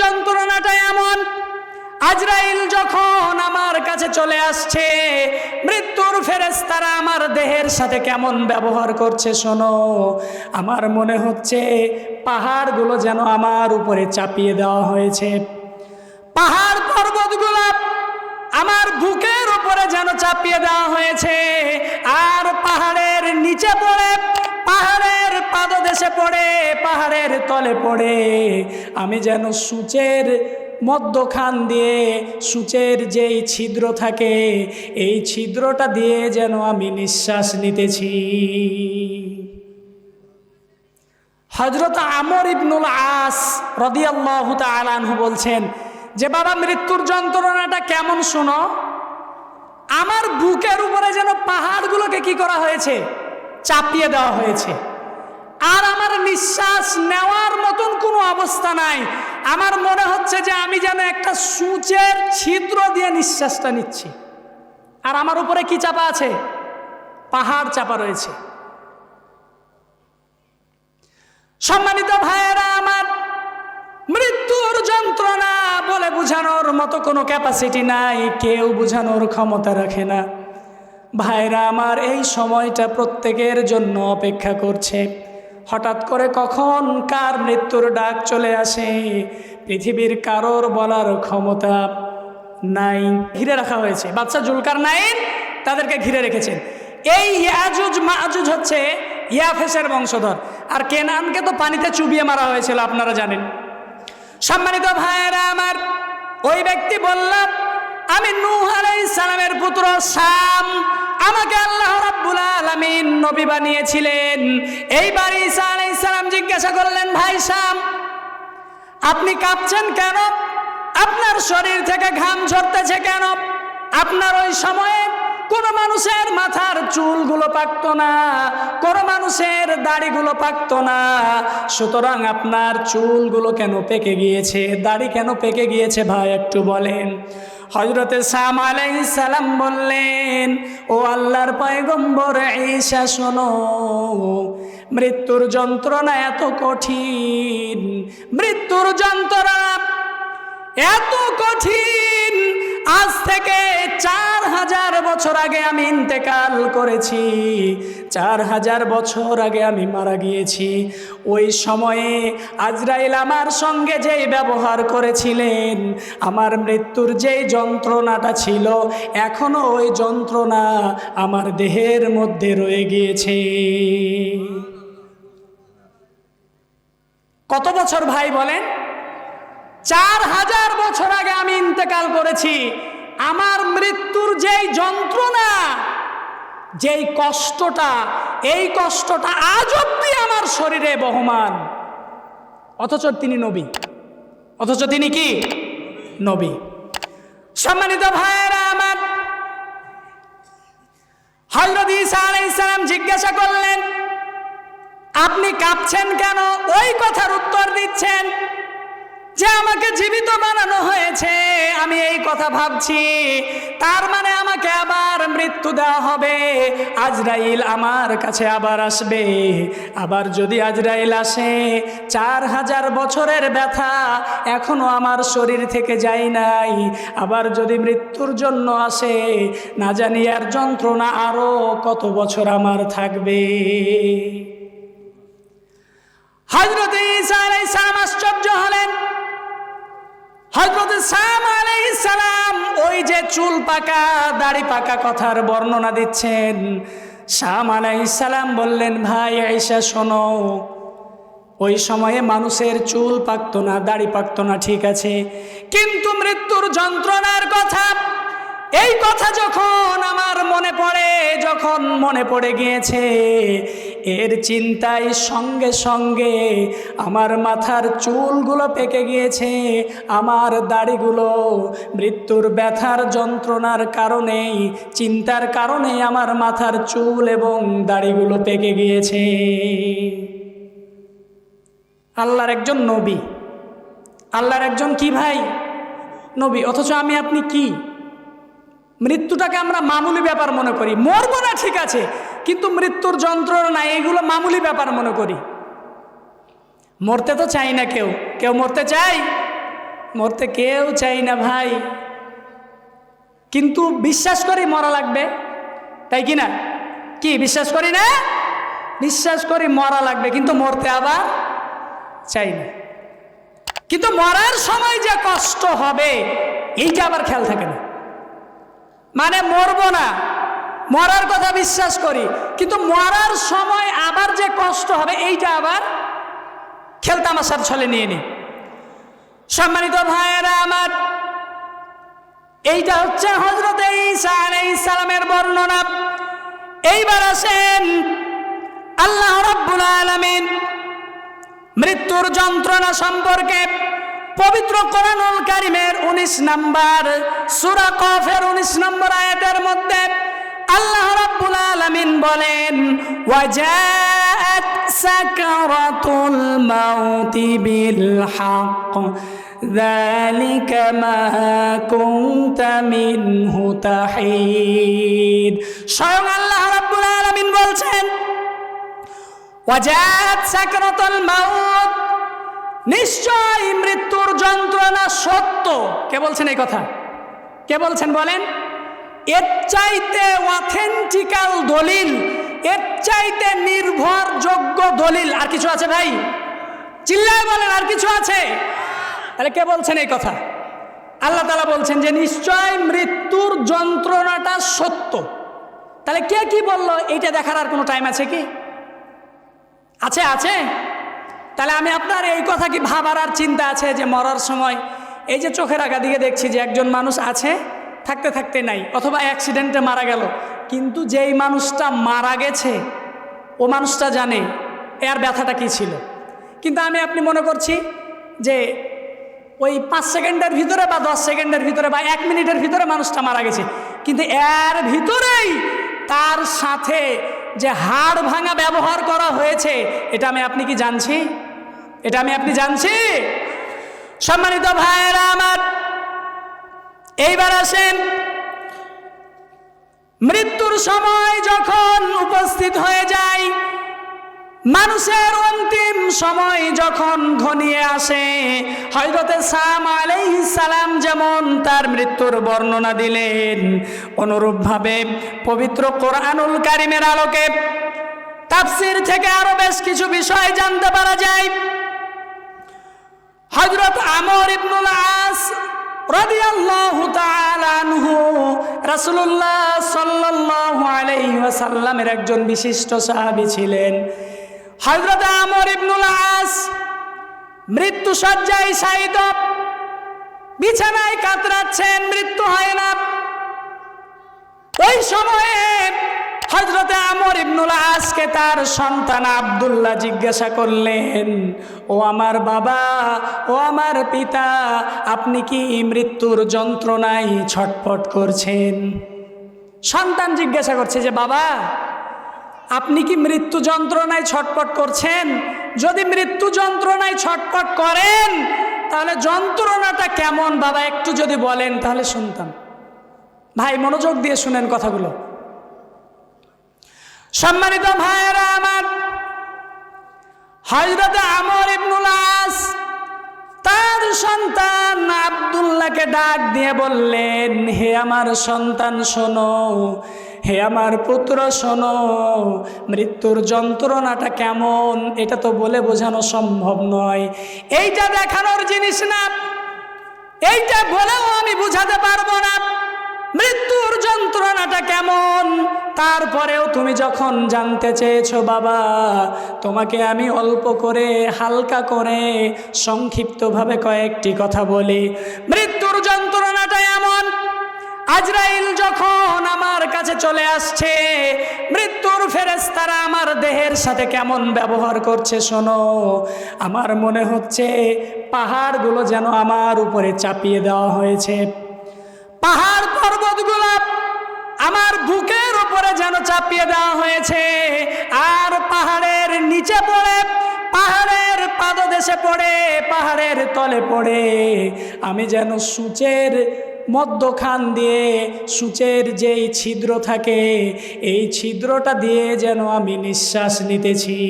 যন্ত্রণাটা এমন, আজরাইল যখন আমার কাছে চলে আসছে, মৃত্যুর ফেরেশতারা আমার দেহের সাথে কেমন ব্যবহার করছে শোনো। আমার মনে হচ্ছে পাহাড়গুলো যেন আমার উপরে চাপিয়ে দেওয়া হয়েছে, পাহাড় পর্বতগুলো আমার বুকের উপরে যেন চাপিয়ে দেওয়া হয়েছে, আর পাহাড়ের নিচে পড়ে, পাহাড়ের পাদদেশে পড়ে, পাহাড়ের তলে পড়ে আমি যেন সূচের মধ্যখান দিয়ে, সূচের যেই ছিদ্র থাকে এই ছিদ্রটা দিয়ে যেন আমি নিঃশ্বাস নিতেছি। হযরত আমর ইবনুল আস রাদিয়াল্লাহু তাআলা আনহু বলছেন যে বাবা, মৃত্যুর যন্ত্রণাটা কেমন শোনো। আমার বুকের উপরে যেন পাহাড়গুলোকে কি করা হয়েছে, চাপিয়ে দেওয়া হয়েছে, আর আমার নিঃশ্বাস নেওয়ার মতন কোনো অবস্থা নাই। আমার মনে হচ্ছে যে আমি যেন একটা সূচের ছিদ্র দিয়ে নিঃশ্বাসটা নিচ্ছি, আর আমার উপরে কি চাপা আছে, পাহাড় চাপা রয়েছে। সম্মানিত ভাইয়েরা আমার, মৃত্যুর যন্ত্রণা বলে বোঝানোর মতো কোনো ক্যাপাসিটি নাই, কেউ বোঝানোর ক্ষমতা রাখে না। ভাইরা আমার, এই সময়টা প্রত্যেকের জন্য অপেক্ষা করছে। হঠাৎ করে কখন কার মৃত্যুর ডাক চলে আসে পৃথিবীর কারোর বলার ক্ষমতা নাই। ঘিরে রাখা হয়েছে, বাদশা জুলকারনাইন তাদেরকে ঘিরে রেখেছেন। এই ইয়াজুজ মাজুজ হচ্ছে ইয়াফেসের বংশধর, আর কেনানকে তো পানিতে চুবিয়ে মারা হয়েছিল, আপনারা জানেন। সম্মানিত ভাইয়েরা আমার, ওই ব্যক্তি বলল, আমি নূহ আলাইহিস সালামের পুত্র শাম, আমাকে আল্লাহ রাব্বুল আলামিন নবী বানিয়েছিলেন। এইবার ঈসা আলাইহিস সালাম জিজ্ঞাসা করলেন, ভাই শাম, আপনি কাঁপছেন কেন? আপনার শরীর থেকে ঘাম ঝরতেছে কেন? আপনার ওই সময়ে কোনো মানুষের মাথার চুলগুলো পাকতো না, কোনো মানুষের দাড়িগুলো পাকতো না, সুতরাং আপনার চুলগুলো কেন পেকে গিয়েছে, দাড়ি কেন পেকে গিয়েছে ভাই একটু বলেন। হযরতে শাম আলাইহিস সালাম বললেন, ও আল্লাহর পয়গম্বর ঈসা শোনো, মৃত্যুর যন্ত্রণা এত কঠিন, মৃত্যুর যন্ত্রণা এত কঠিন, আজ থেকে 4000 বছর আগে আমি ইন্তেকাল করেছি, 4000 বছর আগে আমি মারা গিয়েছি। ওই সময়ে আজরাইল আমার সঙ্গে যেই ব্যবহার করেছিলেন, আমার মৃত্যুর যেই যন্ত্রণাটা ছিল, এখনো ওই যন্ত্রণা আমার দেহের মধ্যে রয়ে গিয়েছে। কত বছর ভাই বলেন? 4000 বছর আগে আমি ইন্তেকাল করেছি। আমার মৃত্যুর যেই যন্ত্রণা, যেই কষ্টটা, এই কষ্টটা আজ অব্দি আমার শরীরে বহমান। অথচ তিনি নবী, অথচ তিনি কি নবী। সম্মানিত ভাইয়েরা আমার, হযরত ঈসা আলাইহিস সালাম জিজ্ঞাসা করলেন, আপনি কাঁপছেন কেন? ওই কথার উত্তর দিচ্ছেন যে আমাকে জীবিত বানানো হয়েছে, আমি এই কথা ভাবছি, তার মানে আমাকে আবার মৃত্যু দেওয়া হবে, আজরাইল আমার কাছে আবার আসবে। আবার যদি আজরাইল আসে, 4000 বছরের ব্যথা এখনো আমার শরীর থেকে যায় নাই, আবার যদি মৃত্যুর জন্য আসে, না জানি আর যন্ত্রণা আরো কত বছর আমার থাকবে। হযরত ঈসা আলাইহিস সালাম আশ্চর্য হলেন। হযরত শাম আলাইহিস সালাম ওই যে চুল পাকা, দাড়ি পাকা কথার বর্ণনা দিচ্ছেন। শাম আলাইহিস সালাম বললেন, ভাই ঈসা শোনো, ওই সময়ে মানুষের চুল পাকতো না, দাড়ি পাকতো না, ঠিক আছে, কিন্তু মৃত্যুর যন্ত্রণার কথা, এই কথা যখন আমার মনে পড়ে, যখন মনে পড়ে গিয়েছে, এর চিন্তায় সঙ্গে সঙ্গে আমার মাথার চুলগুলো পেকে গিয়েছে, আমার দাড়িগুলো মৃত্যুর ব্যথার যন্ত্রণার কারণেই, চিন্তার কারণেই আমার মাথার চুল এবং দাড়িগুলো পেকে গিয়েছে। আল্লাহর একজন নবী, আল্লাহর একজন কি ভাই? নবী। অথচ আমি আপনি কি? মৃত্যুটাকে আমরা মামুলি ব্যাপার মনে করি। মরবো না ঠিক আছে, কিন্তু মৃত্যুর যন্ত্রণা এগুলো মামুলি ব্যাপার মনে করি। মরতে তো চাই না, কেউ কেউ মরতে চাই? মরতে কেউ চাই না ভাই, কিন্তু বিশ্বাস করি মরা লাগবে, তাই কি না? কি বিশ্বাস করি না? বিশ্বাস করি মরা লাগবে, কিন্তু মরতে আবার চাই না। কিন্তু মরার সময় যে কষ্ট হবে এইটা আবার খেয়াল থাকে না। মানে মরবো না, মরার কথা বিশ্বাস করি, কিন্তু মরার সময় আবার যে কষ্ট হবে এইটা আবার খেলতামাশার ছলে নিয়ে নি। সম্মানিত ভাইয়েরা আমার, এইটা হচ্ছে হযরত ঈসা আলাইহিস সালামের বর্ণনা। এইবার আসেন আল্লাহ রাব্বুল আলামিন মৃত্যুর যন্ত্রণা সম্পর্কে পবিত্র কোরআনুল কারীমের 19 নম্বর সূরা কফের 19 নম্বর আয়াতের মধ্যে আল্লাহ রাব্বুল আলামিন বলেন, ওয়াজাআত সাকারাতুল মাউতি বিল হক যালিকা মা কুনতা মিনহু তাহিদ। স্বয়ং আল্লাহ রাব্বুল আলামিন বলছেন, ওয়াজাআত সাকারাতুল মাউত, নিশ্চয় মৃত্যুর যন্ত্রণা সত্য। কে বলছেন এই কথা? কে বলছেন বলেন? এর চাইতে অথেন্টিক্যাল দলিল, এর চাইতে নির্ভরযোগ্য দলিল আর কিছু আছে ভাই? চিল্লায় বলেন, আর কিছু আছে? তাহলে কে বলছেন এই কথা? আল্লাহ তাআলা বলছেন যে নিশ্চয় মৃত্যুর যন্ত্রণাটা সত্য। তাহলে কে কি বললো এইটা দেখার আর কোনো টাইম আছে কি? আছে? আছে? তাহলে আমি আপনার এই কথা কি ভাবার আর চিন্তা আছে যে মরার সময় এই যে চোখের আগা দিকে দেখছি যে একজন মানুষ আছে, থাকতে থাকতে নাই, অথবা অ্যাক্সিডেন্টে মারা গেল, কিন্তু যেই মানুষটা মারা গেছে ও মানুষটা জানে এর ব্যথাটা কি ছিল। কিন্তু আমি আপনি মনে করছি যে ওই 5 সেকেন্ডের ভিতরে বা 10 সেকেন্ডের ভিতরে বা 1 মিনিটের ভিতরে মানুষটা মারা গেছে, কিন্তু এর ভিতরেই তার সাথে যে হাড় ভাঙা ব্যবহার করা হয়েছে এটা আমি আপনি কি জানছি? এটা আমি আপনি জানছি? সম্মানিত ভাইয়েরা আমার, এইবার আসেন মৃত্যুর সময় যখন উপস্থিত হয়ে যায়, মানুষের অন্তিম সময় যখন ঘনিয়ে আসে, হযরত সাম আলাইহিস সালাম যেমন তার মৃত্যুর বর্ণনা দিলেন, অনুরূপভাবে পবিত্র কোরআনুল কারীমের আলোকে তাফসীর থেকে আরো বেশ কিছু বিষয় জানতে পারা যায়। হযরত আমর ইবনুল আস রাদিয়াল্লাহু তাআলা আনহু রাসূলুল্লাহ সাল্লাল্লাহু আলাইহি ওয়াসাল্লামের একজন বিশিষ্ট সাহাবী ছিলেন। হযরত আমর ইবনুল আস মৃত্যু শয্যায় শায়িত, বিছানায় কাতরাচ্ছেন, মৃত্যু হয় না। ওই সময়ে হযরত আমর ইবনুল আসকে তার সন্তান আব্দুল্লাহ জিজ্ঞাসা করলেন, ও আমার বাবা, ও আমার পিতা, আপনি কি মৃত্যুর যন্ত্রণায় ছটফট করছেন? সন্তান জিজ্ঞাসা করছে যে বাবা, আপনি কি মৃত্যু যন্ত্রণায় ছটফট করছেন? যদি মৃত্যু যন্ত্রণায় ছটফট করেন তাহলে যন্ত্রণাটা কেমন বাবা একটু যদি বলেন তাহলে শুনতাম। ভাই মনোযোগ দিয়ে শুনেন কথাগুলো। সম্মানিত ভাইয়েরা আমার, হযরত আমর ইবনুল আস তার সন্তান আব্দুল্লাহকে ডাক দিয়ে বললেন, হে আমার সন্তান শোনো, হে আমার পুত্র শোনো, মৃত্যুর যন্ত্রণাটা কেমন এটা তো বলে বোঝানো সম্ভব নয়, এইটা দেখানোর জিনিস না, এইটা বলেও আমি বুঝাতে পারবো না মৃত্যুর যন্ত্রণাটা কেমন। তারপরেও তুমি যখন জানতে চেয়েছো বাবা, তোমাকে আমি অল্প করে হালকা করে সংক্ষিপ্তভাবে কয়েকটি কথা বলি। মৃত্যুর যন্ত্রণাটা এমন, আজরাইল যখন আমার কাছে চলে আসছে, মৃত্যুর ফেরেশতারা আমার দেহের সাথে কেমন ব্যবহার করছে শোনো। আমার মনে হচ্ছে পাহাড়গুলো যেন আমার উপরে চাপিয়ে দেওয়া হয়েছে, পাহাড় পর্বতগুলো আমার বুকের উপরে যেন চাপিয়ে দেওয়া হয়েছে, আর পাহাড়ের নিচে পড়ে, পাহাড়ের পাদদেশে পড়ে, পাহাড়ের তলে পড়ে আমি যেন সূচের মধ্যখান দিয়ে, সূচের যেই ছিদ্র থাকে এই ছিদ্রটা দিয়ে যেন আমি নিঃশ্বাস নিতেছি।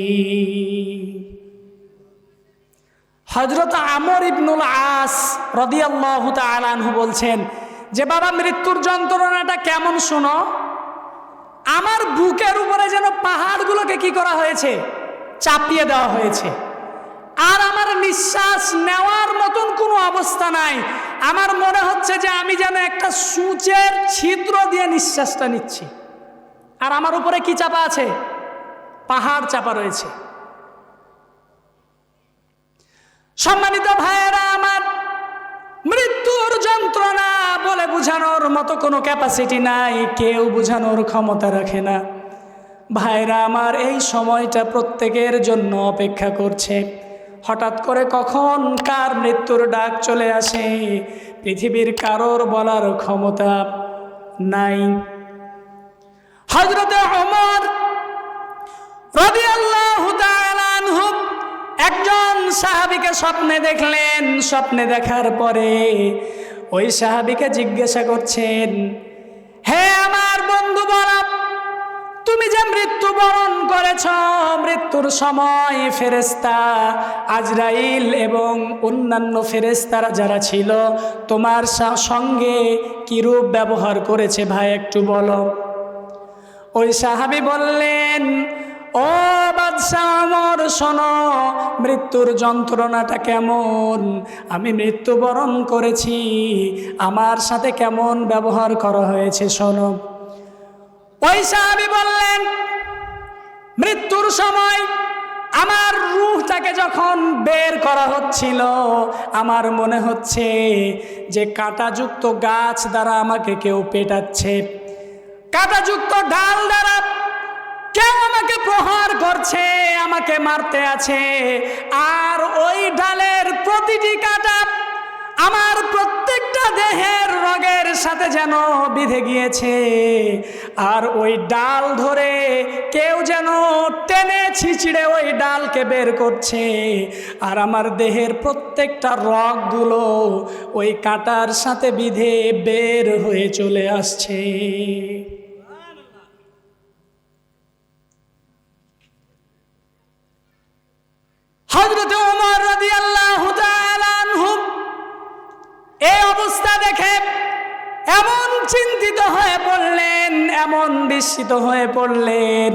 হযরত আমর ইবনুল আস রাদিয়াল্লাহু তাআলা আনহু বলছেন যে বাবা মৃত্যুর যন্ত্রণাটা কেমন শোনো, আমার বুকের উপরে যেন পাহাড়গুলোকে কি করা হয়েছে, চাপিয়ে দেওয়া হয়েছে, আর আমার নিঃশ্বাস নেওয়ার মতন কোনো অবস্থা নাই। আমার মনে হচ্ছে যে আমি যেন একটা সূচের ছিদ্র দিয়ে নিঃশ্বাসটা নিচ্ছি, আর আমার উপরে কি চাপা আছে, পাহাড় চাপা রয়েছে। সম্মানিত ভাইয়েরা আমার, মৃত্যুর যন্ত্রণা বলে বোঝানোর মতো কোনো ক্যাপাসিটি নাই, কেউ বোঝানোর ক্ষমতা রাখে না। ভাইরা আমার, এই সময়টা প্রত্যেকের জন্য অপেক্ষা করছে। হঠাৎ করে কখন কার মৃত্যুর ডাক চলে আসে পৃথিবীর কারোর বলার ক্ষমতা নাই। হযরত ওমর রাদিয়াল্লাহু তাআলা আনহু একজন সাহাবীকে স্বপ্নে দেখলেন। স্বপ্নে দেখার পরে ওই সাহাবীকে জিজ্ঞাসা করছেন, হে আমার বন্ধু, বলো তুমি যে মৃত্যুবরণ করেছ, মৃত্যুর সময় ফেরেশতা আজরাইল এবং অন্যান্য ফেরেশতারা যারা ছিল তোমার সঙ্গে কিরূপ ব্যবহার করেছে ভাই একটু বলো। ওই সাহাবী বললেন, ও বাদশাহ ওমর, শোনো মৃত্যুর যন্ত্রণাটা কেমন, আমি মৃত্যুবরণ করেছি, আমার সাথে কেমন ব্যবহার করা হয়েছে শোনো। ওই সাহাবী বললেন, মৃত্যুর সময় আমার রূহটাকে যখন বের করা হচ্ছিল, আমার মনে হচ্ছে যে কাঁটাযুক্ত গাছ দ্বারা আমাকে কেউ পেটাচ্ছে, কাঁটাযুক্ত ডাল দ্বারা কেউ আমাকে প্রহার করছে, আমাকে মারতে আছে, আর ওই ডালের প্রতিটি কাঁটা আমার প্রত্যেকটা দেহের রগের সাথে যেন বিঁধে গিয়েছে, আর ওই ডাল ধরে কেউ যেন টেনে ছিঁচড়ে ওই ডালকে বের করছে, আর আমার দেহের প্রত্যেকটা রগগুলো ওই কাঁটার সাথে বিঁধে বের হয়ে চলে আসছে। হযরত ওমর রাদিয়াল্লাহু তাআলা আনহু এই অবস্থা দেখে এমন চিন্তিত হয়ে পড়লেন, এমন বিস্মিত হয়ে পড়লেন,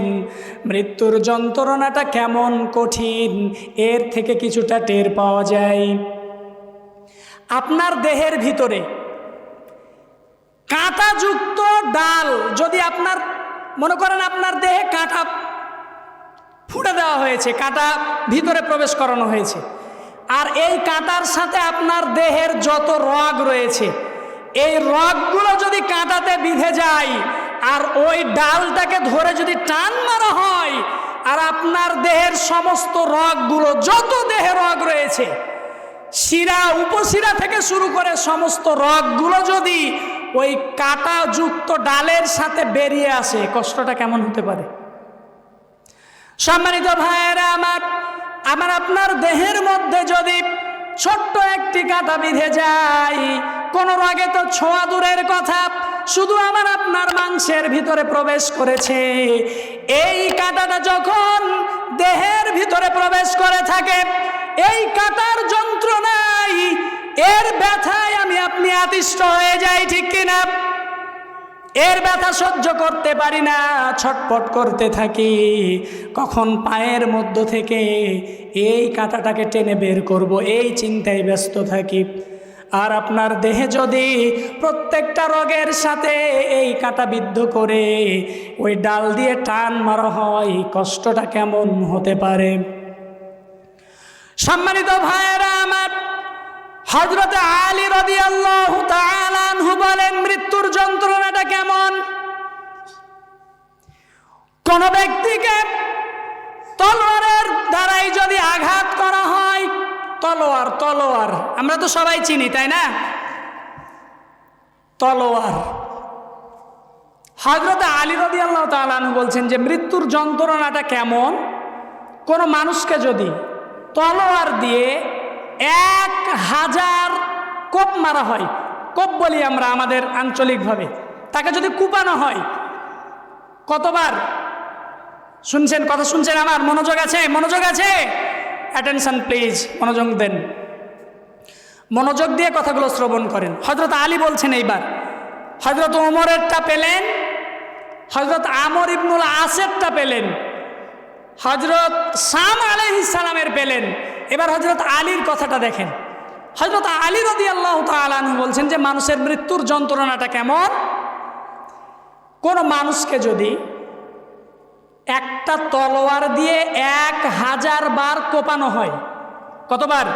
মৃত্যুর যন্ত্রণাটা কেমন কঠিন এর থেকে কিছুটা টের পাওয়া যায়। আপনার দেহের ভিতরে কাঁটাযুক্ত ডাল যদি আপনার মনে করেন আপনার দেহে কাঁটা ফুটে দেওয়া হয়েছে, কাঁটা ভিতরে প্রবেশ করানো হয়েছে, আর এই কাঁটার সাথে আপনার দেহের যত রগ রয়েছে এই রগগুলো যদি কাঁটাতে বিঁধে যায় আর ওই ডালটাকে ধরে যদি টান মারা হয়, আর আপনার দেহের সমস্ত রগগুলো যত দেহে রগ রয়েছে শিরা উপশিরা থেকে শুরু করে সমস্ত রগগুলো যদি ওই কাঁটাযুক্ত ডালের সাথে বেরিয়ে আসে, কষ্টটা কেমন হতে পারে। সম্মানিত ভাইয়েরা আমার আপনার দেহের মধ্যে যদি ছোট্ট একটি কাঁটা বিঁধে যায়, কোন রগে তো ছোঁয়া দূরের কথা, শুধু আমার আপনার মাংসের ভিতরে প্রবেশ করেছে, এই কাঁটাটা যখন দেহের ভিতরে প্রবেশ করে থাকে, এই কাঁটার যন্ত্রণায় এর ব্যথায় আমি আপনি আতিষ্ঠ হয়ে যাই, ঠিক কিনা? এর ব্যথা সহ্য করতে পারি না, ছটফট করতে থাকি, কখন পায়ের মধ্য থেকে এই কাঁটাটাকে টেনে বের করব এই চিন্তায় ব্যস্ত থাকি। আর আপনার দেহে যদি প্রত্যেকটা রগের সাথে এই কাঁটা বিদ্ধ করে ওই ডাল দিয়ে টান মারা হয়, কষ্টটা কেমন হতে পারে। সম্মানিত ভাইয়েরা আমার, হযরত আলী রাদিয়াল্লাহু তাআলা আনহু বলেন, মৃত্যুর যন্ত্রণাটা কেমন? কোন ব্যক্তিকে তলোয়ারের দ্বারাই যদি আঘাত করা হয়, তলোয়ার আমরা তো সবাই চিনি, তাই না? তলোয়ার। হযরত আলী রাদিয়াল্লাহু তাআলা আনহু বলছেন যে মৃত্যুর যন্ত্রণাটা কেমন, কোন মানুষকে যদি তলোয়ার দিয়ে 1000 কোপ মারা হয়, কোপ বলি আমরা আমাদের আঞ্চলিকভাবে, তাকে যদি কুপানো হয়, কতবার শুনছেন? কথা শুনছেন আমার? মনোযোগ আছে? মনোযোগ আছে? অ্যাটেনশন প্লিজ, মনোযোগ দেন। মনোযোগ দিয়ে কথাগুলো শ্রবণ করেন। হযরত আলী বলছেন, এইবার হযরত ওমরেরটা পেলেন, হযরত আমর ইবনুল আসেরটা পেলেন, হযরত শাম আলাইহিস সালামের পেলেন। এবার হযরত আলীর কথাটা দেখেন। হযরত আলী রাদিয়াল্লাহু তাআলা আনহু বলছেন যে মানুষের মৃত্যুর যন্ত্রণাটা কেমন। কোন মানুষকে যদি একটা তলোয়ার দিয়ে 1000 বার কোপানো হয়, কতবার?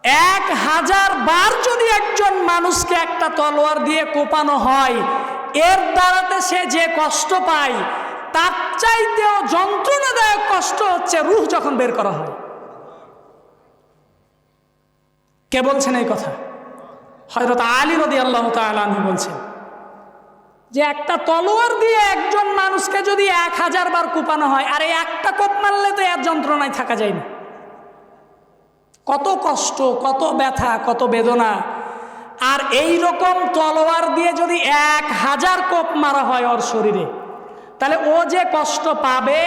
1000 বার যদি একজন মানুষকে একটা তলোয়ার দিয়ে কোপানো হয়, এর দ্বারাতে সে যে কষ্ট পায় তার চাইতেও যন্ত্রণাদায়ক কষ্ট হচ্ছে রূহ যখন বের করা হয়। কে বলছেন এই কথা? হযরত আলী রাদিয়াল্লাহু তাআলা আনহু বলছেন যে একটা তলোয়ার দিয়ে একজন মানুষকে যদি 1000 বার কোপানো হয়, আর একটা কোপ মারলে তো এর যন্ত্রণায় থাকা যায় না। কত কষ্ট, কত ব্যথা, কত বেদনা। আর এই রকম তলোয়ার দিয়ে যদি 1000 কোপ মারা হয় ওর শরীরে, তাহলে ও যে কষ্ট পাবে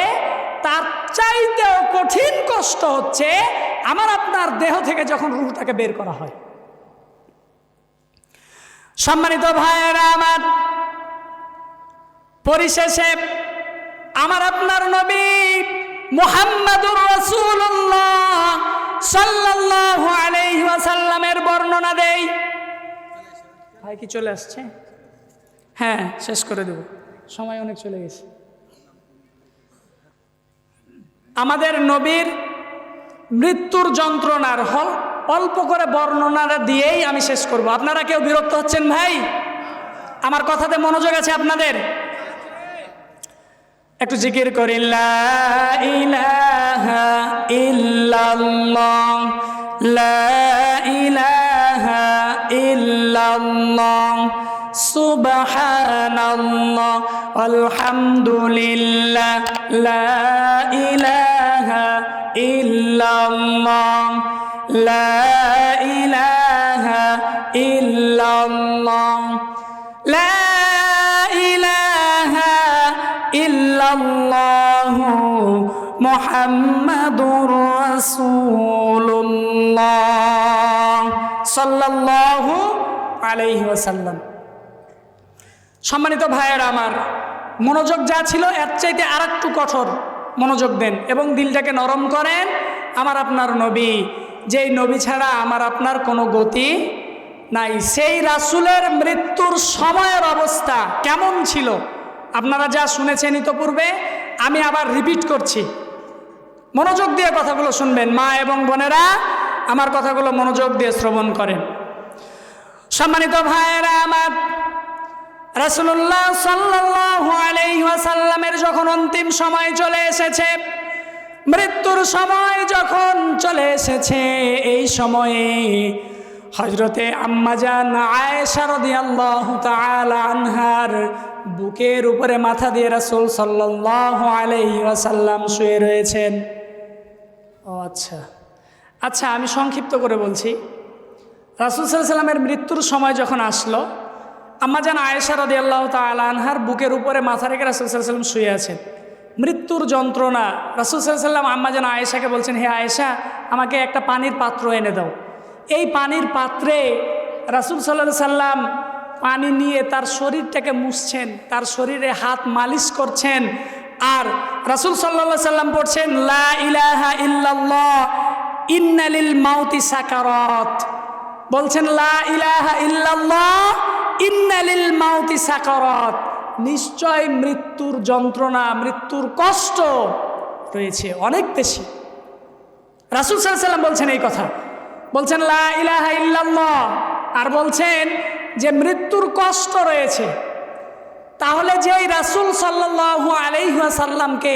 তার চাইতেও কঠিন কষ্ট হচ্ছে আমার আপনার দেহ থেকে যখন রূহটাকে বের করা হয়। সম্মানিত ভাইয়েরা আমার, পরিশেষে আমার আপনার নবী মুহাম্মাদুর রাসূলুল্লাহ সাল্লাল্লাহু আলাইহি ওয়াসাল্লামের বর্ণনা দেই। ভাই কি চলে আসছে? হ্যাঁ, শেষ করে দেব, সময় অনেক চলে গেছে। আমাদের নবীর মৃত্যুর যন্ত্রণার অল্প করে বর্ণনা দিয়েই আমি শেষ করব। আপনারা কেউ বিরক্ত হচ্ছেন ভাই? আমার কথাতে মনোযোগ আছে আপনাদের? একটু জিকির করি, লা ইলাহা ইল্লাল্লাহ, লা ইলাহা ইল্লাল্লাহ, সুবহানাল্লাহ, আলহামদুলিল্লাহ, লা ইলাহা ইল্লাল্লাহ, লা ইলাহা ইল্লাল্লাহ, লা ইলাহা ইল্লাল্লাহু মুহাম্মাদুর রাসূলুল্লাহ সাল্লাল্লাহু আলাইহি ওয়াসাল্লাম। সম্মানিত ভাইয়েরা আমার, মনোযোগ যা ছিল এর চাইতে আরেকটু কঠোর মনোযোগ দেন এবং দিলটাকে নরম করেন। আমার আপনার নবী, যেই নবী ছাড়া আমার আপনার কোনো গতি নাই, সেই রাসূলের মৃত্যুর সময়ের অবস্থা কেমন ছিল আপনারা যা শুনেছেন ইতোপূর্বে, আমি আবার রিপিট করছি। মনোযোগ দিয়ে কথাগুলো শুনবেন। মা এবং বোনেরা, আমার কথাগুলো মনোযোগ দিয়ে শ্রবণ করেন। সম্মানিত ভাইয়েরা আমার, রাসূলুল্লাহ সাল্লাল্লাহু আলাইহি ওয়াসাল্লামের যখন অন্তিম সময় চলে এসেছে, মৃত্যুর সময় যখন চলে এসেছে, এই সময়ে হযরতে আম্মাজান আয়েশা রাদিয়াল্লাহু তাআলা আনহার বুকের উপরে মাথা দিয়ে রাসূল সাল্লাল্লাহু আলাইহি ওয়াসাল্লাম শুয়ে রয়েছেন। ও আচ্ছা, আমি সংক্ষিপ্ত করে বলছি। রাসূল সাল্লাল্লাহু আলাইহি ওয়াসাল্লামের মৃত্যুর সময় যখন আসলো, আম্মাজান আয়েশা রাদিয়াল্লাহু তাআলা আনহার বুকের উপরে মাথা রেখে রাসূল সাল্লাল্লাহু আলাইহি ওয়াসাল্লাম শুয়ে আছেন। মৃত্যুর যন্ত্রণা। রাসূল সাল্লাল্লাহু আলাইহি ওয়াসাল্লাম আম্মাজান আয়েশাকে বলছেন, হে আয়েশা, আমাকে একটা পানির পাত্র এনে দাও। এই পানির পাত্রে রাসূল সাল্লাল্লাহু আলাইহি ওয়াসাল্লাম পানি নিয়ে তার শরীরটাকে মুছছেন, তার শরীরে হাত মালিশ করছেন, আর রাসূল সাল্লাল্লাহু আলাইহি ওয়াসাল্লাম পড়ছেন, লা ইলাহা ইল্লাল্লাহ ইন্না লিল মাউতি সাকারাত। বলছেন, লা ইলাহা ইল্লাল্লাহ ইন্না লিল মাউতি সাকারাত, নিশ্চয় মৃত্যুর যন্ত্রণা, মৃত্যুর কষ্ট রয়েছে অনেক বেশি। রাসূল সাল্লাল্লাহু আলাইহি ওয়াসাল্লাম বলছেন এই কথা, বলছেন লা ইলাহা ইল্লাল্লাহ, আর বলছেন যে মৃত্যুর কষ্ট রয়েছে। তাহলে যেই রাসূল সাল্লাল্লাহু আলাইহি ওয়াসাল্লামকে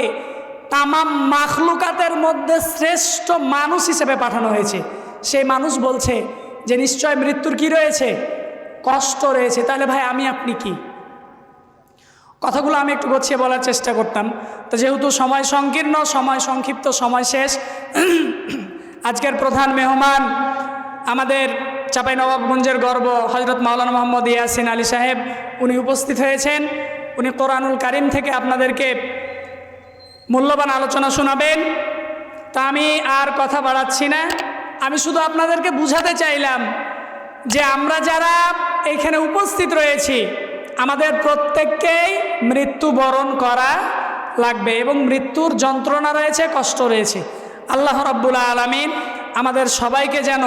তামাম মাখলুকাতের মধ্যে শ্রেষ্ঠ মানুষ হিসেবে পাঠানো হয়েছে, সেই মানুষ বলছে যে নিশ্চয় মৃত্যুর কি রয়েছে? কষ্ট রয়েছে। তাহলে ভাই আমি আপনি কি? কথাগুলো আমি একটু গুছিয়ে বলার চেষ্টা করতাম, তো যেহেতু সময় সংকীর্ণ, সময় সংক্ষিপ্ত, সময় শেষ। আজকের প্রধান মেহমান আমাদের চাঁপাইনবাবগঞ্জের গর্ব হযরত মাওলানা মোহাম্মদ ইয়াসিন আলী সাহেব, উনি উপস্থিত হয়েছেন। উনি কোরআনুল কারীম থেকে আপনাদেরকে মূল্যবান আলোচনা শোনাবেন। তা আমি আর কথা বাড়াচ্ছি না, আমি শুধু আপনাদেরকে বুঝাতে চাইলাম যে আমরা যারা এখানে উপস্থিত রয়েছি আমাদের প্রত্যেককেই মৃত্যুবরণ করা লাগবে এবং মৃত্যুর যন্ত্রণা রয়েছে, কষ্ট রয়েছে। আল্লাহ রাব্বুল আলামিন আমাদের সবাইকে যেন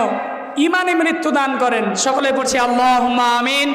ঈমানি মৃত্যু দান করেন। সকলে পড়ছি আল্লাহুম্মা আমিন।